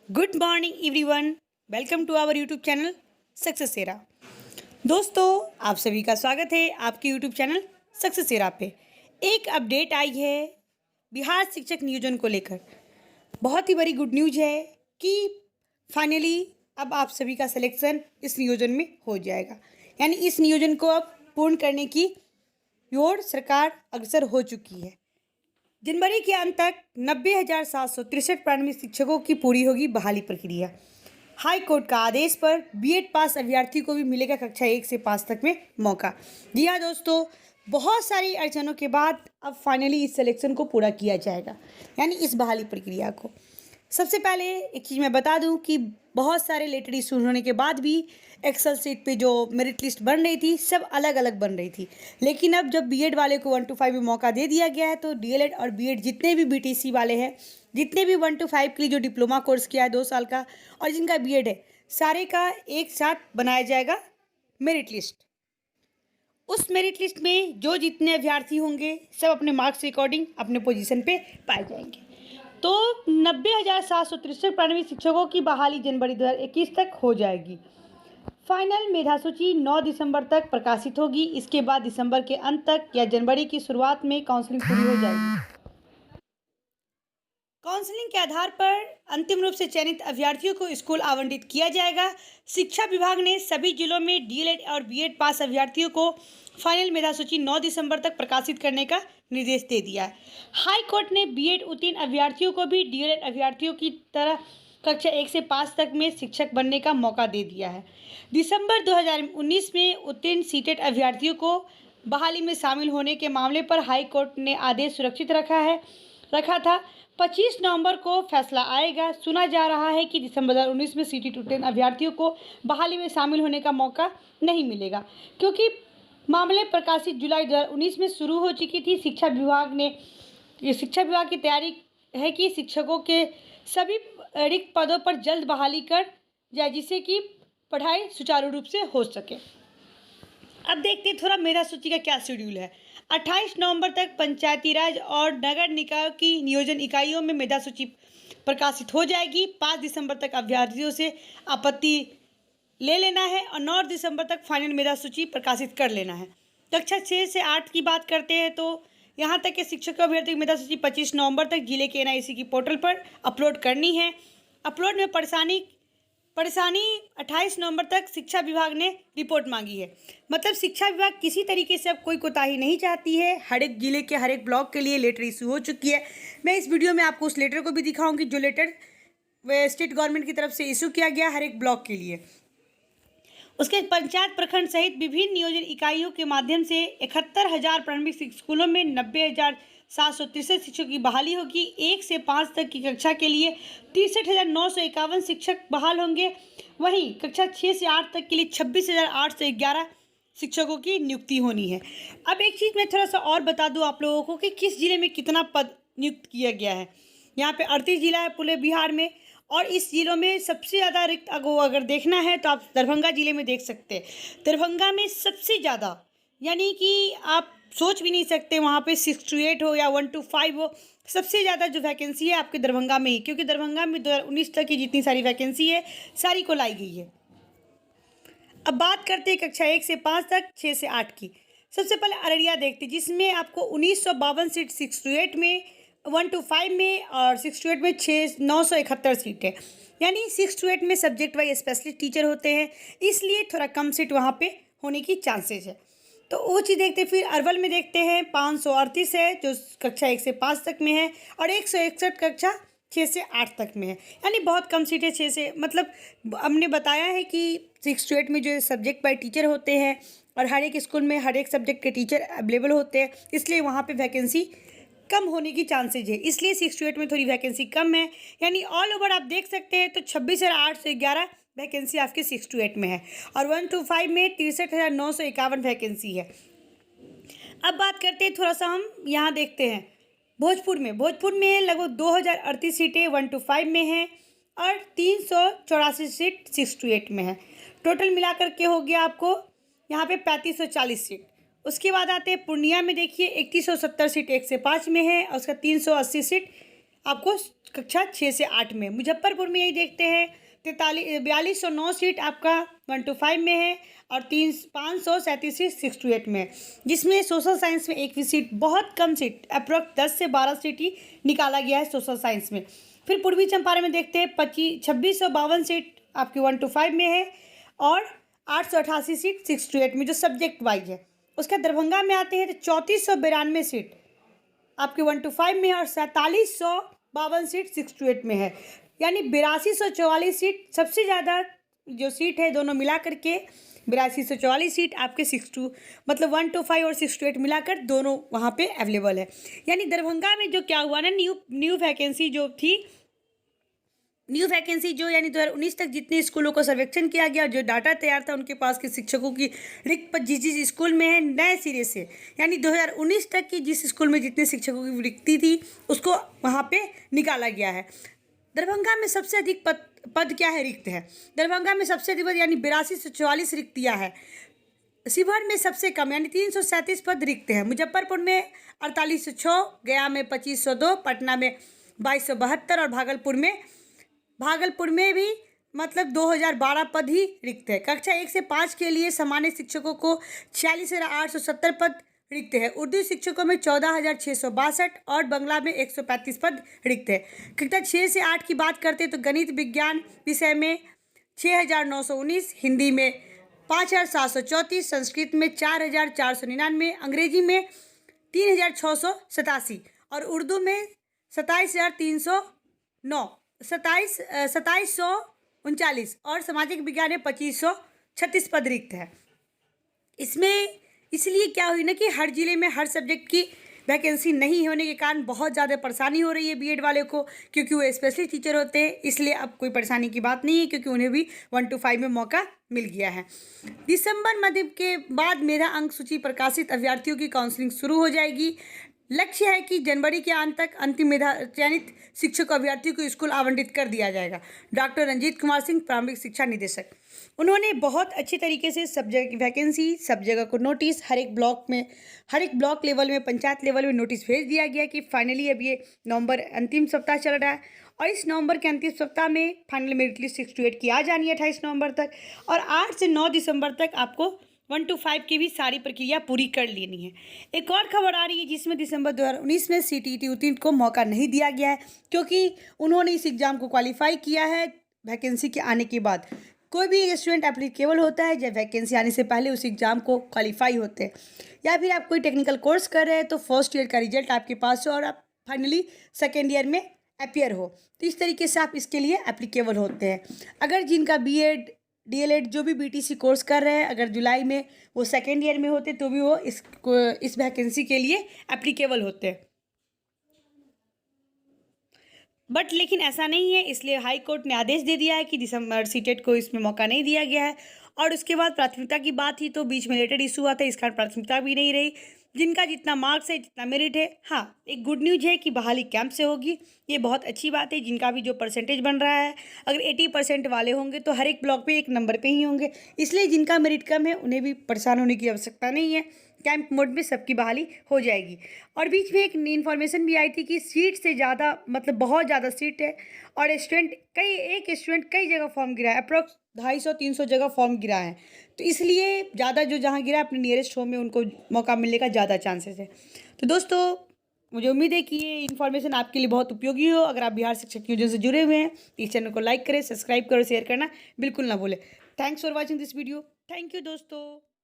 Good morning everyone. Welcome to our YouTube channel success सेरा। दोस्तों, आप सभी का स्वागत है आपके यूट्यूब चैनल सक्सेस सेरा पे। एक अपडेट आई है बिहार शिक्षक नियोजन को लेकर। बहुत ही बड़ी गुड न्यूज है कि फाइनली अब आप सभी का सिलेक्शन इस नियोजन में हो जाएगा। यानी इस नियोजन को अब पूर्ण करने की ओर सरकार अग्रसर हो चुकी है। जनवरी के अंत तक 90,763 प्रारंभिक शिक्षकों की पूरी होगी बहाली प्रक्रिया। हाई कोर्ट का आदेश पर बीएड पास अभ्यर्थी को भी मिलेगा कक्षा 1 से 5 तक में मौका। जी हाँ दोस्तों, बहुत सारी अड़चनों के बाद अब फाइनली इस सिलेक्शन को पूरा किया जाएगा, यानी इस बहाली प्रक्रिया को। सबसे पहले एक चीज़ मैं बता दूं कि बहुत सारे लेटर इशू होने के बाद भी एक्सेल सीट पे जो मेरिट लिस्ट बन रही थी सब अलग अलग बन रही थी। लेकिन अब जब बीएड वाले को 1 to 5 में मौका दे दिया गया है तो डीएलएड और बीएड जितने भी बीटीसी वाले हैं, जितने भी 1 to 5 के लिए जो डिप्लोमा कोर्स किया है 2 साल का और जिनका बीएड है, सारे का एक साथ बनाया जाएगा मेरिट लिस्ट। उस मेरिट लिस्ट में जो जितने अभ्यर्थी होंगे सब अपने मार्क्स के अकॉर्डिंग अपने पोजीशन पे पाए जाएंगे। तो 90,763 प्रारंभिक शिक्षकों की बहाली जनवरी 2021 तक हो जाएगी। फाइनल मेधा सूची 9 दिसंबर तक प्रकाशित होगी। इसके बाद दिसंबर के अंत तक या जनवरी की शुरुआत में काउंसलिंग पूरी हो जाएगी। काउंसलिंग के आधार पर अंतिम रूप से चयनित अभ्यर्थियों को स्कूल आवंटित किया जाएगा। शिक्षा विभाग ने सभी जिलों में डीएलएड और बीएड पास अभ्यर्थियों को फाइनल मेधा सूची 9 दिसंबर तक प्रकाशित करने का निर्देश दे दिया है। हाई कोर्ट ने बीएड उत्तीर्ण अभ्यर्थियों को भी डीएलएड अभ्यर्थियों की तरह कक्षा 1 से 5 तक में शिक्षक बनने का मौका दे दिया है। दिसंबर 2019 में उत्तीर्ण सीटेट अभ्यर्थियों को बहाली में शामिल होने के मामले पर हाई कोर्ट ने आदेश सुरक्षित रखा था। 25 नवंबर को फैसला आएगा। सुना जा रहा है कि दिसंबर 2019 में सीटेट उत्तीर्ण अभ्यर्थियों को बहाली में शामिल होने का मौका नहीं मिलेगा, क्योंकि मामले प्रकाशित जुलाई 2019 में शुरू हो चुकी थी। शिक्षा विभाग की तैयारी है कि शिक्षकों के सभी रिक्त पदों पर जल्द बहाली कर जाए, जिससे कि पढ़ाई सुचारू रूप से हो सके। अब देखते हैं थोड़ा मेधा सूची का क्या शेड्यूल है। 28 नवंबर तक पंचायती राज और नगर निकायों की नियोजन इकाइयों में मेधा सूची प्रकाशित हो जाएगी। 5 दिसंबर तक अभ्यर्थियों से आपत्ति ले लेना है और 9 दिसंबर तक फाइनल मेधा सूची प्रकाशित कर लेना है। कक्षा 6 से 8 की बात करते हैं तो यहाँ तक के शिक्षक अभ्यर्थी की मेधा सूची 25 नवंबर तक जिले के एनआईसी की पोर्टल पर अपलोड करनी है। अपलोड में परेशानी 28 नवंबर तक शिक्षा विभाग ने रिपोर्ट मांगी है। मतलब शिक्षा विभाग किसी तरीके से अब कोई कोताही नहीं चाहती है। हर एक जिले के हर एक ब्लॉक के लिए लेटर इशू हो चुकी है। मैं इस वीडियो में आपको उस लेटर को भी दिखाऊंगी जो लेटर स्टेट गवर्नमेंट की तरफ से इशू किया गया हर एक ब्लॉक के लिए। उसके पंचायत प्रखंड सहित विभिन्न नियोजन इकाइयों के माध्यम से 71,000 प्रारंभिक स्कूलों में 90,763 शिक्षकों की बहाली होगी। 1 से 5 तक की कक्षा के लिए 63,951 शिक्षक बहाल होंगे। वहीं कक्षा 6 से 8 तक के लिए 26,811 शिक्षकों की नियुक्ति होनी है। अब एक चीज़ मैं थोड़ा सा और बता दूं आप लोगों को कि किस जिले में कितना पद नियुक्त किया गया है। यहाँ पे 38 जिला है पूरे बिहार में, और इस जिलों में सबसे ज़्यादा रिक्त अगर देखना है तो आप दरभंगा जिले में देख सकते हैं। दरभंगा में सबसे ज़्यादा, यानी कि आप सोच भी नहीं सकते वहाँ पे 6 to 8 हो या 1 to 5 हो, सबसे ज़्यादा जो वैकेंसी है आपके दरभंगा में ही, क्योंकि दरभंगा में 2019 तक की जितनी सारी वैकेंसी है सारी को लाई गई है। अब बात करते हैं कक्षा 1 से 5 तक 6 से 8 की। सबसे पहले अररिया देखते हैं, जिसमें आपको 1952 सीट 6 to 8 में, 1 to 5 में और 6 to 8 में 971 सीट है। यानी 6 to 8 में सब्जेक्ट वाइज स्पेशलिस्ट टीचर होते हैं, इसलिए थोड़ा कम सीट वहाँ पे होने की चांसेस है। तो वो चीज़ देखते हैं। फिर अरवल में देखते हैं 538 है जो कक्षा 1 से 5 तक में है, और 161 कक्षा 6 से 8 तक में है। यानी बहुत कम सीटें 6 से, मतलब हमने बताया है कि 6 to 8 में जो सब्जेक्ट वाइज टीचर होते हैं और हर एक स्कूल में हर एक सब्जेक्ट के टीचर अवेलेबल होते हैं, इसलिए वहाँ पे वैकेंसी कम होने की चांसेज है। इसलिए 6 to 8 में थोड़ी वैकेंसी कम है। यानी ऑल ओवर आप देख सकते हैं तो 26,811 वैकेंसी आपके 6 to 8 में है, और 1 to 5 में 63,951 वैकेंसी है। अब बात करते हैं थोड़ा सा, हम यहाँ देखते हैं भोजपुर में लगभग 2,038 सीटें 1 to 5 में हैं और 384 सीट 6 to 8 में है। टोटल मिलाकर के हो गया आपको यहाँ पे 3540 सीट। उसके बाद आते हैं पूर्णिया में, देखिए 3170 सीट 1 से 5 में है और उसका 380 सीट आपको कक्षा 6 से 8 में। मुजफ्फरपुर में यही देखते हैं 4209 सीट आपका 1 to 5 में है और 537 सीट 6 to 8 में है, जिसमें सोशल साइंस में एक भी सीट, बहुत कम सीट, अप्रोक्स 10 से 12 सीट ही निकाला गया है सोशल साइंस में। फिर पूर्वी चंपारण में देखते हैं 2652 सीट आपकी 1 to 5 में है और 888 सीट 6 to 8 में जो सब्जेक्ट वाइज है। उसके दरभंगा में आते हैं तो 3492 सीट आपके 1 to 5 में है और 4752 सीट 6 to 8 में है, यानी 8244 सीट, सबसे ज़्यादा जो सीट है दोनों मिला करके 8244 सीट आपके 6 to मतलब 1 to 5 और 6 to 8 मिलाकर दोनों वहाँ पे अवेलेबल है। यानी दरभंगा में जो क्या हुआ ना, न्यू वैकेंसी जो थी, न्यू वैकेंसी जो यानी 2019 तक जितने स्कूलों को सर्वेक्षण किया गया, जो डाटा तैयार था उनके पास के शिक्षकों की रिक्त पद जिस स्कूल में है नए सिरे से, यानी 2019 तक की जिस स्कूल में जितने शिक्षकों की रिक्ति थी उसको वहाँ पे निकाला गया है। दरभंगा में सबसे अधिक पद क्या है, रिक्त है। दरभंगा में सबसे अधिक पद यानी 8244 रिक्तियाँ है। शिवहर में सबसे कम यानी 337 पद रिक्त है। मुजफ्फरपुर में 4806, गया में 2502, पटना में 2272 और भागलपुर में भी मतलब 2012 पद ही रिक्त है। कक्षा 1 से 5 के लिए सामान्य शिक्षकों को 46,870 पद रिक्त है। उर्दू शिक्षकों में 14,662 और बांग्ला में 135 पद रिक्त है। कक्षा 6 से 8 की बात करते हैं तो गणित विज्ञान विषय में 6,919, हिंदी में 5,734, संस्कृत में 4,499, अंग्रेजी में 3,687 और उर्दू में 27,39 और सामाजिक विज्ञान में 2536 पद रिक्त है। इसमें इसलिए क्या हुई ना कि हर जिले में हर सब्जेक्ट की वैकेंसी नहीं होने के कारण बहुत ज़्यादा परेशानी हो रही है बीएड वाले को, क्योंकि वो स्पेशलिस्ट टीचर होते हैं। इसलिए अब कोई परेशानी की बात नहीं है, क्योंकि उन्हें भी 1 to 5 में मौका मिल गया है। दिसंबर मध्य के बाद मेधा अंक सूची प्रकाशित अभ्यर्थियों की काउंसलिंग शुरू हो जाएगी। लक्ष्य है कि जनवरी के अंत तक अंतिम मेधा चयनित शिक्षक अभ्यर्थियों को स्कूल आवंटित कर दिया जाएगा। डॉक्टर रंजीत कुमार सिंह, प्रारंभिक शिक्षा निदेशक, उन्होंने बहुत अच्छे तरीके से सब जगह वैकेंसी, सब जगह को नोटिस, हर एक ब्लॉक लेवल में, पंचायत लेवल में नोटिस भेज दिया गया कि फाइनली अब ये नवंबर अंतिम सप्ताह चल रहा है और इस नवंबर के अंतिम सप्ताह में फाइनल मेरिट लिस्ट 6 to 8 की आ जानी है 28 नवंबर तक और 8 से 9 दिसंबर तक आपको 1 to 5 की भी सारी प्रक्रिया पूरी कर लेनी है। एक और खबर आ रही है जिसमें दिसंबर 2019 में CTET उत्तीर्ण को मौका नहीं दिया गया है, क्योंकि उन्होंने इस एग्ज़ाम को क्वालिफाई किया है वैकेंसी के आने के बाद। कोई भी स्टूडेंट एप्लीकेबल होता है जब वैकेंसी आने से पहले उस एग्ज़ाम को क्वालिफाई होते हैं, या फिर आप कोई टेक्निकल कोर्स कर रहे हैं तो फर्स्ट ईयर का रिजल्ट आपके पास हो और आप फाइनली सेकेंड ईयर में अपियर हो, तो इस तरीके से आप इसके लिए एप्लीकेबल होते हैं। अगर जिनका BEd DLEd जो भी BTC कोर्स कर रहे हैं, अगर जुलाई में वो सेकेंड ईयर में होते तो भी वो इस वैकेंसी के लिए एप्लीकेबल होते हैं। बट लेकिन ऐसा नहीं है, इसलिए हाई कोर्ट ने आदेश दे दिया है कि दिसंबर CTET को इसमें मौका नहीं दिया गया है। और उसके बाद प्राथमिकता की बात थी तो बीच में लेटर इशू हुआ था, इस कारण प्राथमिकता भी नहीं रही। जिनका जितना मार्क्स है, जितना मेरिट है, हाँ एक गुड न्यूज़ है कि बहाली कैंप से होगी, ये बहुत अच्छी बात है। जिनका भी जो परसेंटेज बन रहा है, अगर 80% वाले होंगे तो हर एक ब्लॉक पे एक नंबर पे ही होंगे, इसलिए जिनका मेरिट कम है उन्हें भी परेशान होने की आवश्यकता नहीं है। कैंप मोड में सबकी बहाली हो जाएगी। और बीच में एक इन्फॉर्मेशन भी आई थी कि सीट से ज़्यादा मतलब बहुत ज़्यादा सीट है और एक स्टूडेंट कई जगह फॉर्म गिरा है, अप्रोक्स 250-300 जगह फॉर्म गिरा है, तो इसलिए ज़्यादा जो जहाँ गिरा अपने नियरेस्ट होम में उनको मौका मिलने का ज़्यादा चांसेस है। तो दोस्तों मुझे उम्मीद है कि ये इन्फॉर्मेशन आपके लिए बहुत उपयोगी हो। अगर आप बिहार शिक्षक योजना से जुड़े हुए हैं तो इस चैनल को लाइक करें, सब्सक्राइब करें, शेयर करना बिल्कुल ना भूलें। Thanks for watching this video. Thank you दोस्तों।